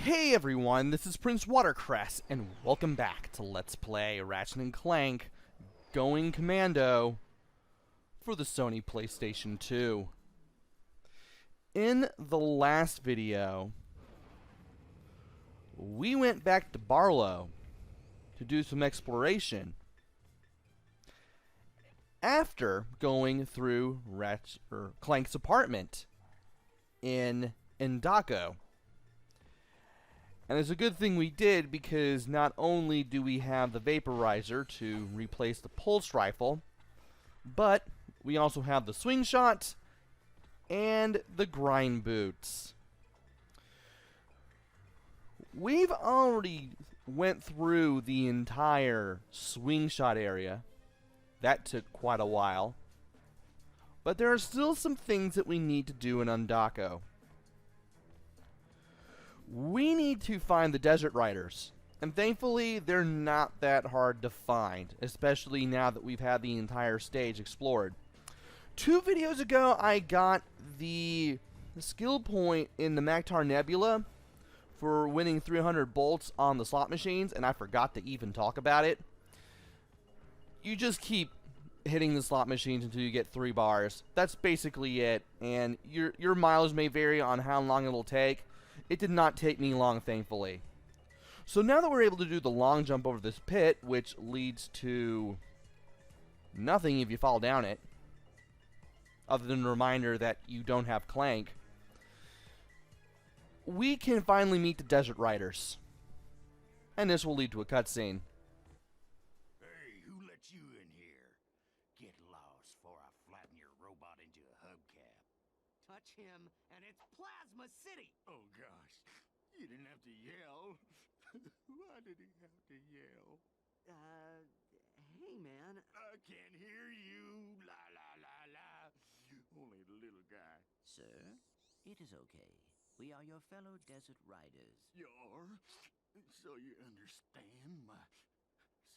Hey everyone, this is PrinceWatercress, and welcome back to Let's Play Ratchet and Clank Going Commando for the Sony PlayStation 2. In the last video, we went back to Barlow to do some exploration after going through Clank's apartment in Daco. And it's a good thing we did, because not only do we have the vaporizer to replace the pulse rifle, but we also have the swing shot and the grind boots. We've already went through the entire swing shot area. That took quite a while. But there are still some things that we need to do in Daco. We need to find the desert riders, and thankfully they're not that hard to find, especially now that we've had the entire stage explored. 2 videos ago I got the skill point in the Mactar Nebula for winning 300 bolts on the slot machines, and I forgot to even talk about it. You just keep hitting the slot machines until you get 3 bars. That's basically it, and your mileage may vary on how long it'll take. It did not take me long, thankfully. So now that we're able to do the long jump over this pit, which leads to nothing if you fall down it, other than a reminder that you don't have Clank, we can finally meet the desert riders. And this will lead to a cutscene. Hey, who let you in here? Get lost before I flatten your robot into a hubcap. Touch him, and it's Plasma City! Oh gosh, you didn't have to yell. Why did he have to yell? Hey man. I can't hear you. La la la la. Only the little guy. Sir, it is okay. We are your fellow desert riders. You're? So you understand my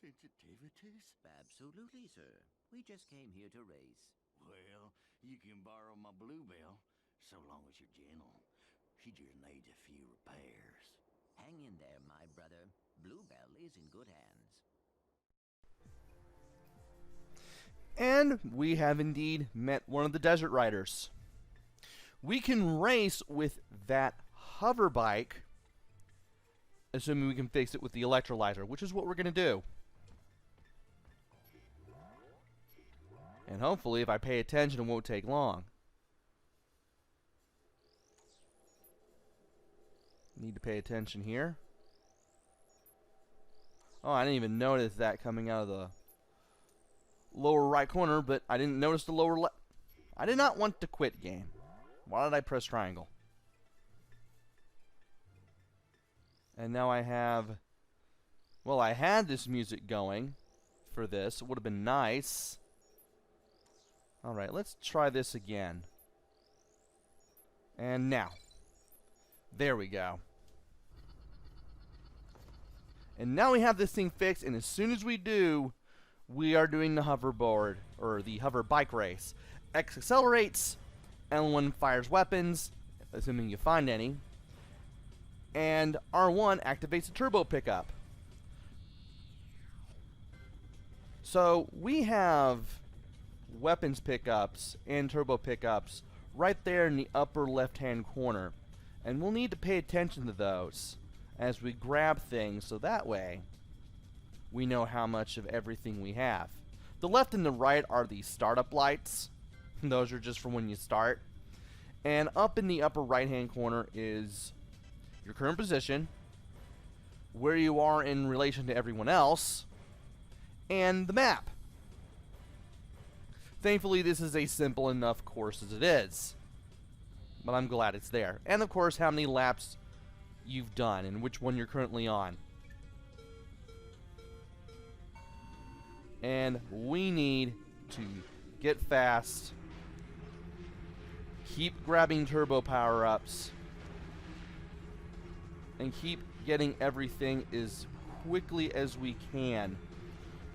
sensitivities? Absolutely, sir. We just came here to race. Well, you can borrow my Bluebell, so long as you're gentle. She just needs a few repairs. Hang in there, my brother. Bluebell is in good hands. And we have indeed met one of the desert riders. We can race with that hover bike, assuming we can fix it with the electrolyzer, which is what we're going to do. And hopefully, if I pay attention, it won't take long. Need to pay attention here. Oh, I didn't even notice that coming out of the lower right corner, but I didn't notice the lower left. I did not want to quit game. Why did I press triangle? And now I have... Well, I had this music going for this. It would have been nice. Alright, let's try this again. And now. There we go. And now we have this thing fixed, and as soon as we do, we are doing the hoverboard, or the hover bike race. X accelerates, L1 fires weapons, assuming you find any, and R1 activates the turbo pickup. So we have weapons pickups and turbo pickups right there in the upper left-hand corner, and we'll need to pay attention to those as we grab things, so that way we know how much of everything we have. The left and the right are the startup lights. Those are just for when you start. And up in the upper right-hand corner is your current position, where you are in relation to everyone else, and the map. Thankfully, this is a simple enough course as it is, but I'm glad it's there. And of course, how many laps you've done and which one you're currently on. And we need to get fast, keep grabbing turbo power-ups, and keep getting everything as quickly as we can.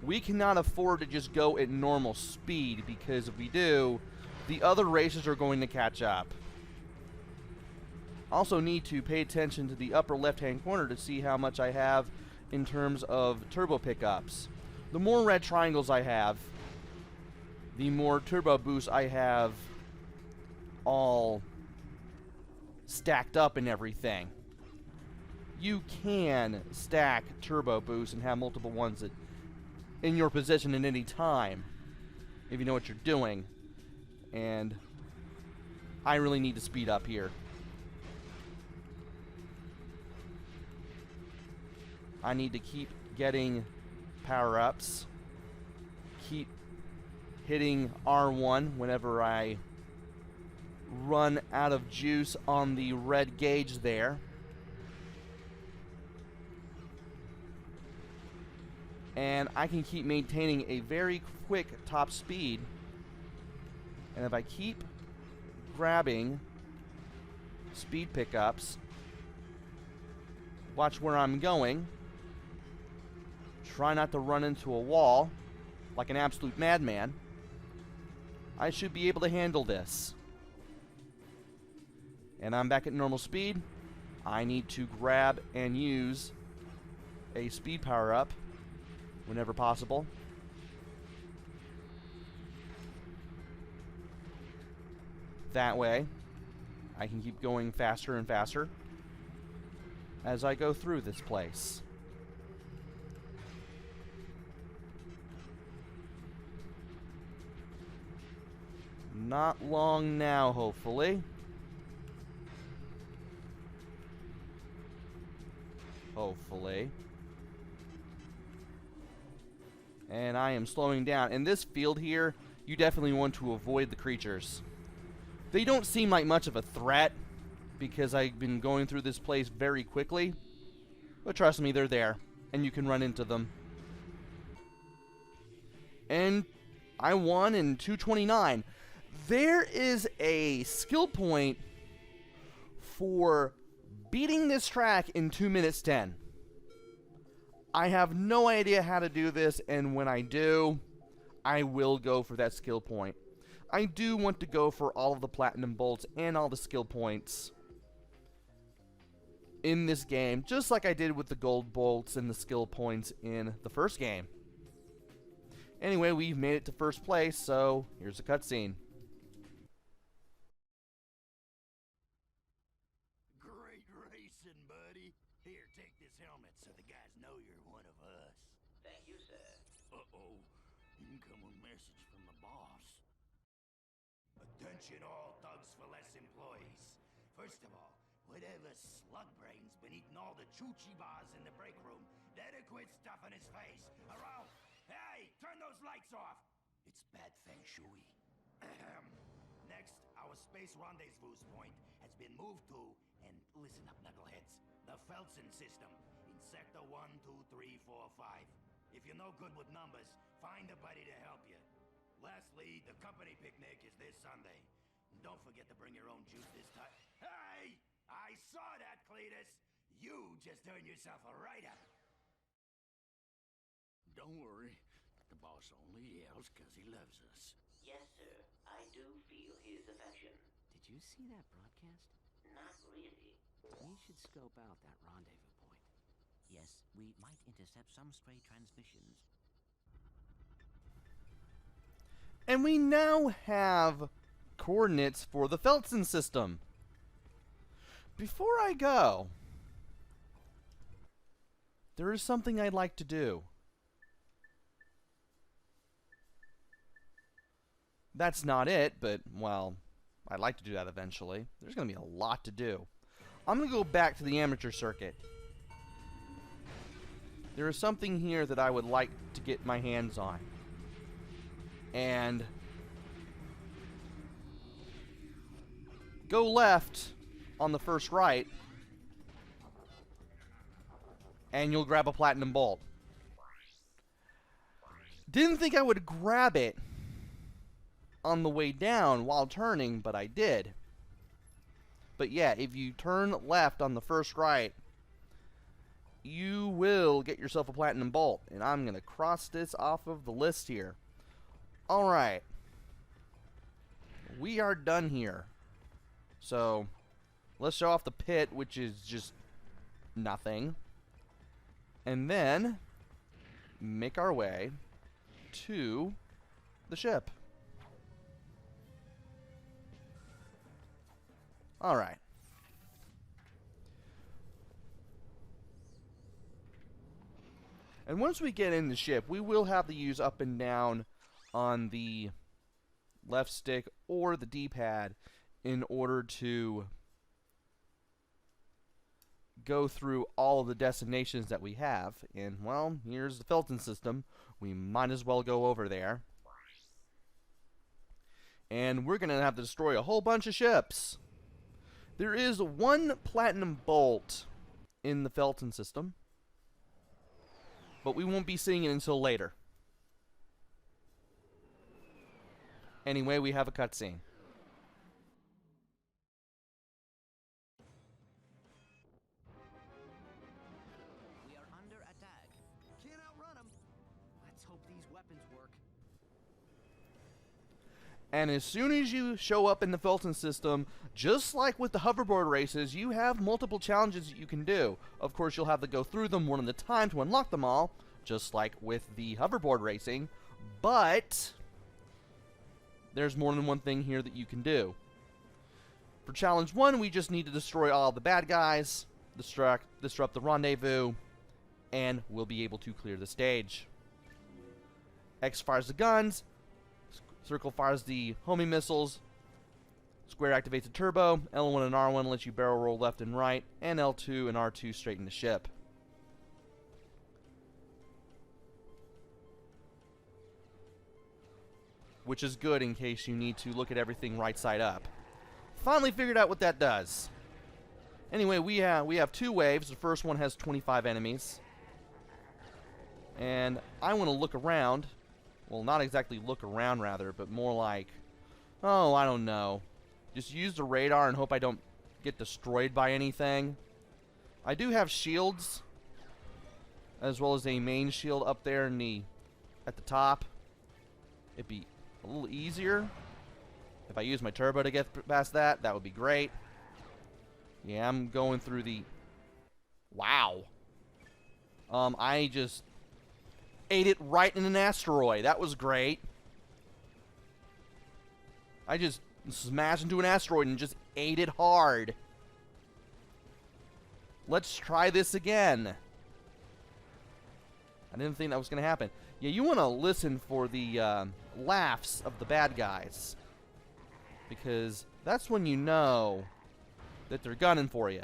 We cannot afford to just go at normal speed, because if we do, the other races are going to catch up. Also need to pay attention to the upper left-hand corner to see how much I have in terms of turbo pickups. The more red triangles I have, the more turbo boost I have all stacked up and everything. You can stack turbo boosts and have multiple ones that in your position at any time if you know what you're doing. And I really need to speed up here. I need to keep getting power-ups. Keep hitting R1 whenever I run out of juice on the red gauge there. And I can keep maintaining a very quick top speed. And if I keep grabbing speed pickups, watch where I'm going. Try not to run into a wall like an absolute madman. I should be able to handle this. And I'm back at normal speed. I need to grab and use a speed power-up whenever possible. That way, I can keep going faster and faster as I go through this place. Not long now, hopefully. Hopefully. And I am slowing down. In this field here, you definitely want to avoid the creatures. They don't seem like much of a threat because I've been going through this place very quickly. But trust me, they're there. And you can run into them. And I won in 2:29. There is a skill point for beating this track in 2 minutes 10. I have no idea how to do this, and when I do, I will go for that skill point. I do want to go for all of the platinum bolts and all the skill points in this game, just like I did with the gold bolts and the skill points in the first game. Anyway, we've made it to first place, so here's a cutscene. Great racing, buddy. Here, take this helmet so the guys know you're one of us. Thank you, sir. Uh-oh. Incoming message from the boss. Attention all thugs for less employees. First of all, whatever slug brain's been eating all the choo-chee bars in the break room, better quit stuffing his face. Around. Hey, turn those lights off. It's bad feng shui. Next, our space rendezvous point has been moved to, and listen up, knuckleheads, the Feltzin System in Sector 1, 2, 3, 4, 5. If you're no good with numbers, find a buddy to help you. Lastly, the company picnic is this Sunday. And don't forget to bring your own juice this time. Hey! I saw that, Cletus! You just earned yourself a write-up. Don't worry. The boss only yells because he loves us. Yes, sir. I do feel his affection. Did you see that broadcast? Not really. We should scope out that rendezvous point. Yes, we might intercept some stray transmissions. And we now have coordinates for the Feltzin System. Before I go, there is something I'd like to do. That's not it, but, well, I'd like to do that eventually. There's going to be a lot to do. I'm going to go back to the amateur circuit. There is something here that I would like to get my hands on. And go left on the first right, and you'll grab a platinum bolt. Didn't think I would grab it on the way down while turning, but I did. But yeah, if you turn left on the first right, you will get yourself a platinum bolt. And I'm going to cross this off of the list here. Alright. We are done here. So, Let's show off the pit, which is just nothing. And then make our way to the ship. Alright. And once we get in the ship, we will have to use up and down on the left stick or the D-pad in order to go through all of the destinations that we have. And, well, here's the Feltzin System. We might as well go over there. And we're going to have to destroy a whole bunch of ships. There is one platinum bolt in the Feltzin System, but we won't be seeing it until later. Anyway, we have a cutscene. We are under attack. Can't outrun them. Let's hope these weapons work. And as soon as you show up in the Feltzin System, just like with the hoverboard races, you have multiple challenges that you can do. Of course, you'll have to go through them one at a time to unlock them all, just like with the hoverboard racing, but there's more than one thing here that you can do. For challenge 1, we just need to destroy all the bad guys, disrupt the rendezvous, and we'll be able to clear the stage. X fires the guns, circle fires the homing missiles, square activates the turbo, L1 and R1 lets you barrel roll left and right, and L2 and R2 straighten the ship. Which is good in case you need to look at everything right side up. Finally figured out what that does. Anyway, we have 2 waves. The first one has 25 enemies. And I want to look around. Well, not exactly look around, rather, but more like, oh, I don't know. Just use the radar and hope I don't get destroyed by anything. I do have shields, as well as a main shield up there at the top. It'd be a little easier if I use my turbo to get past that. That would be great. Yeah, I'm going through the... Wow. I just ate it right in an asteroid. That was great. I just smashed into an asteroid and just ate it hard. Let's try this again. I didn't think that was going to happen. Yeah, you want to listen for the laughs of the bad guys, because that's when you know that they're gunning for you.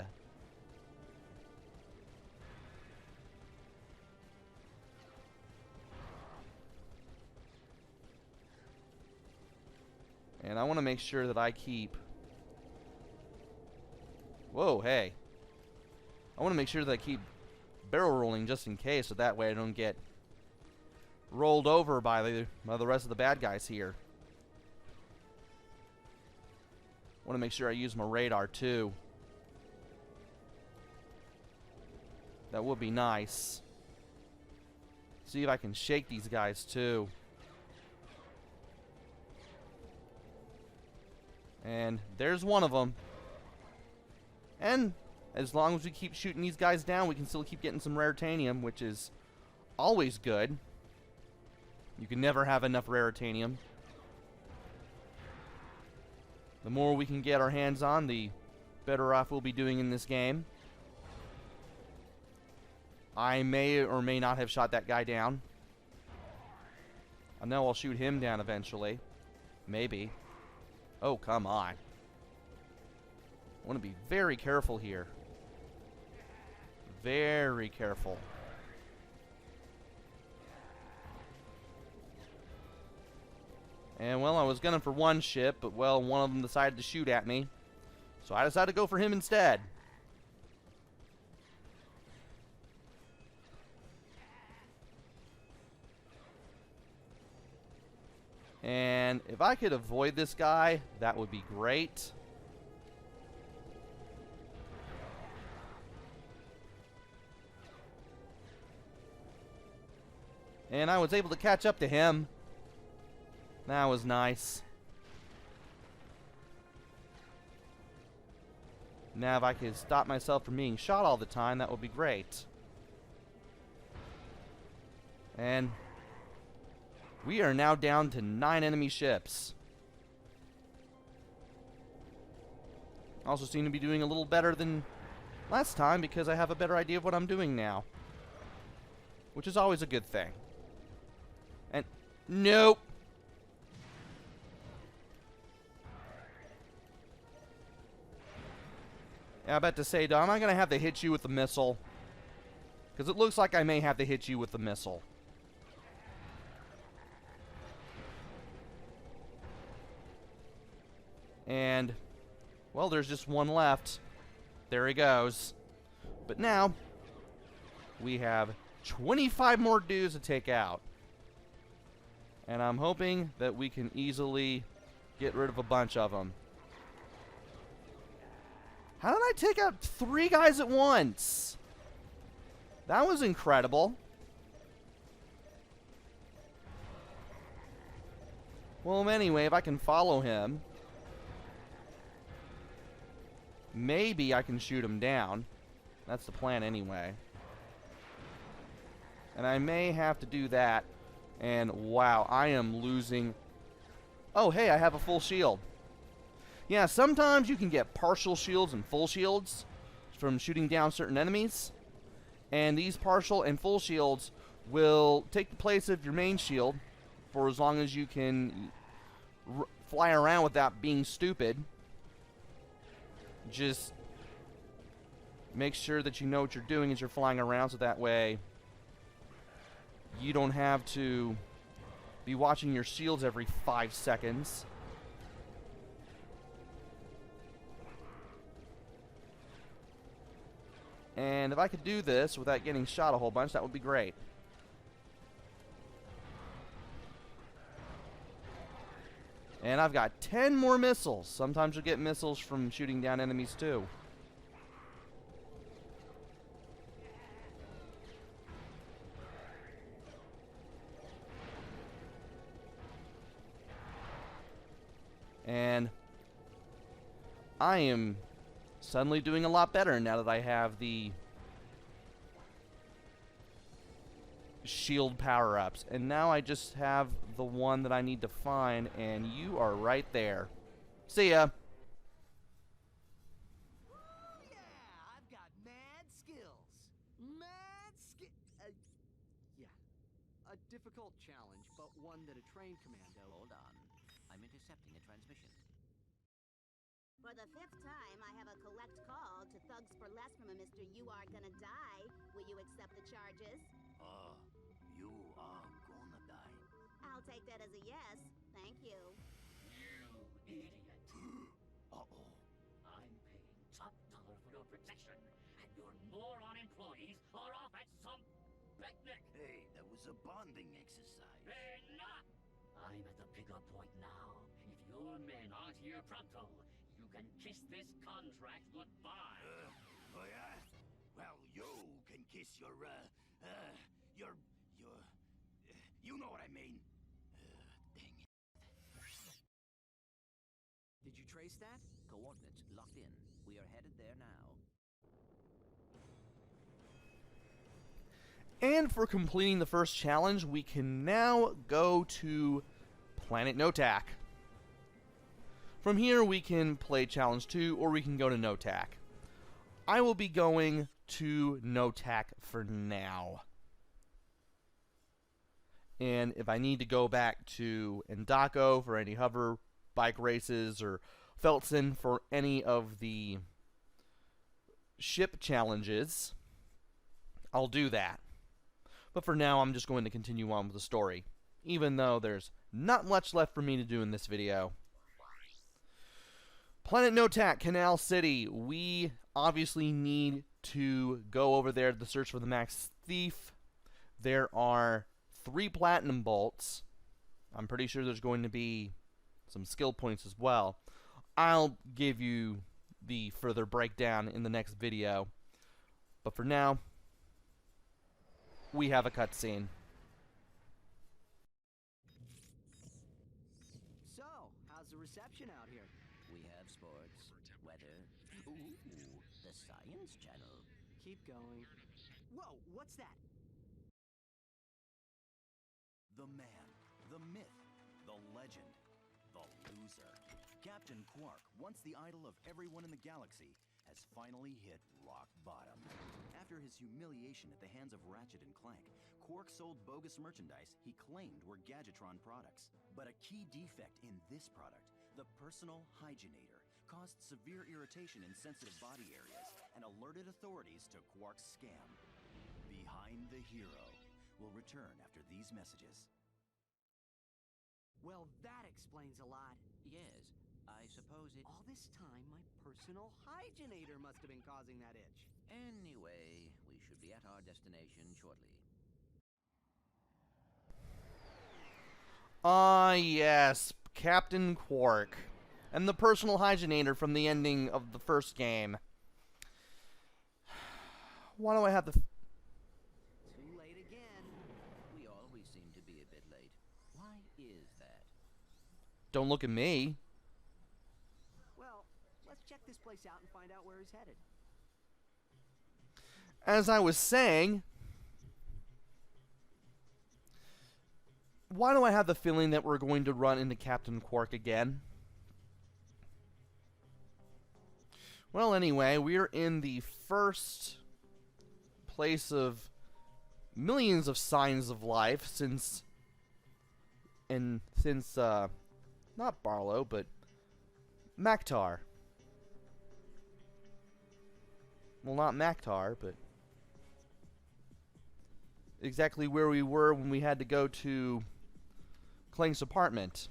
And I want to make sure that I keep... Whoa, hey. I want to make sure that I keep barrel rolling just in case, so that way I don't get rolled over by the rest of the bad guys here. Want to make sure I use my radar too. That would be nice. See if I can shake these guys too. And there's one of them. And as long as we keep shooting these guys down, we can still keep getting some raritanium, which is always good. You can never have enough raritanium. The more we can get our hands on, the better off we'll be doing in this game. I may or may not have shot that guy down. I know I'll shoot him down eventually. Maybe. Oh, come on. I want to be very careful here. Very careful. And, well, I was gunning for one ship, but, well, one of them decided to shoot at me. So I decided to go for him instead. And if I could avoid this guy, that would be great. And I was able to catch up to him. That was nice. Now, if I could stop myself from being shot all the time, that would be great. And we are now down to 9 enemy ships. Also seem to be doing a little better than last time because I have a better idea of what I'm doing now. Which is always a good thing. And nope. Yeah, I'm about to say, am I going to have to hit you with the missile? Because it looks like I may have to hit you with the missile. And, well, there's just one left. There he goes. But now, we have 25 more dudes to take out. And I'm hoping that we can easily get rid of a bunch of them. How did I take out 3 guys at once? That was incredible. Well, anyway, if I can follow him, maybe I can shoot him down. That's the plan anyway. And I may have to do that. And wow, I am losing. Oh, hey, I have a full shield. Yeah, sometimes you can get partial shields and full shields from shooting down certain enemies. And these partial and full shields will take the place of your main shield for as long as you can fly around without being stupid. Just make sure that you know what you're doing as you're flying around, so that way you don't have to be watching your shields every 5 seconds. And if I could do this without getting shot a whole bunch, that would be great. And I've got 10 more missiles. Sometimes you'll get missiles from shooting down enemies too. And I am suddenly doing a lot better now that I have the shield power-ups. And now I just have the one that I need to find, and you are right there. See ya. Yeah, I've got mad skills. Yeah. A difficult challenge, but one that a trained commando... Hold on. I'm intercepting a transmission. For the 5th time, I have a collect call to Thugs for Less from a Mr. You Are Gonna Die. Will you accept the charges? You are gonna die. I'll take that as a yes. Thank you. You idiot. Uh-oh. I'm paying top dollar for your protection, and your moron employees are off at some picnic. Hey, that was a bonding exercise. Enough! I'm at the pickup point now. If your men aren't here pronto, you can kiss this contract goodbye. Oh yeah? Well, you can kiss your, you know what I mean. Dang it. Did you trace that? Coordinates locked in. We are headed there now. And for completing the first challenge, we can now go to Planet Notak. From here, we can play Challenge 2, or we can go to Notak. I will be going to Notak for now. And if I need to go back to Endako for any hover bike races, or Feltzin for any of the ship challenges, I'll do that. But for now, I'm just going to continue on with the story, even though there's not much left for me to do in this video. Planet Notak, Canal City. We obviously need to go over there to search for the Max Thief. There are 3 platinum bolts. I'm pretty sure there's going to be some skill points as well. I'll give you the further breakdown in the next video. But for now, we have a cutscene. So, how's the reception out here? We have sports, weather. Ooh, the Science Channel. Keep going. Whoa, what's that? The man, the myth, the legend, the loser. Captain Quark, once the idol of everyone in the galaxy, has finally hit rock bottom. After his humiliation at the hands of Ratchet and Clank, Quark sold bogus merchandise he claimed were Gadgetron products. But a key defect in this product, the personal hygienator, caused severe irritation in sensitive body areas and alerted authorities to Quark's scam. Behind the Hero will return after these messages. Well, that explains a lot. Yes, I suppose it... All this time, my personal hygienator must have been causing that itch. Anyway, we should be at our destination shortly. Ah, yes, Captain Quark. And the personal hygienator from the ending of the first game. Why do I have the... Too late again. We always seem to be a bit late. Why is that? Don't look at me. Well, let's check this place out and find out where he's headed. As I was saying... Why do I have the feeling that we're going to run into Captain Quark again? Well, anyway, we're in the first place of millions of signs of life since not Barlow, but Maktar. Well, not Maktar, but exactly where we were when we had to go to Clank's apartment.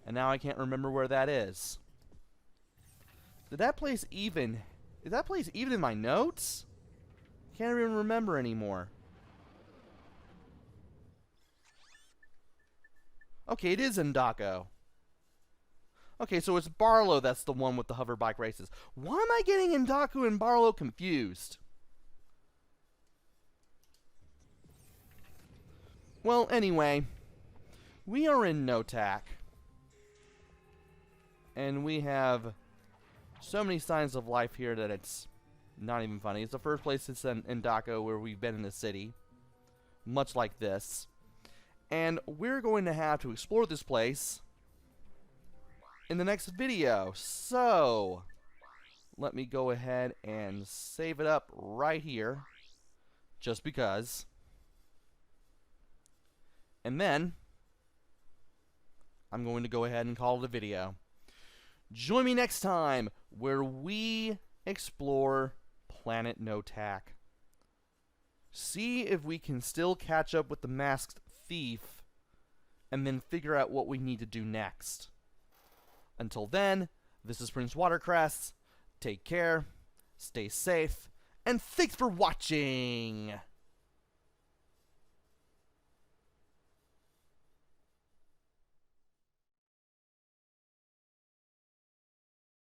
And now I can't remember where that is. Is that place even in my notes? Can't even remember anymore. Okay, it is Ndako. Okay, so it's Barlow that's the one with the hover bike races. Why am I getting Ndaku and Barlow confused? Well, anyway, we are in Notak. And we have so many signs of life here that it's not even funny. It's the first place it's in Ndako where we've been in the city. Much like this. And we're going to have to explore this place in the next video. So, let me go ahead and save it up right here. Just because. And then, I'm going to go ahead and call it a video. Join me next time where we explore Planet Notak. See if we can still catch up with the masked thief and then figure out what we need to do next. Until then, this is PrinceWatercress. Take care, stay safe, and thanks for watching!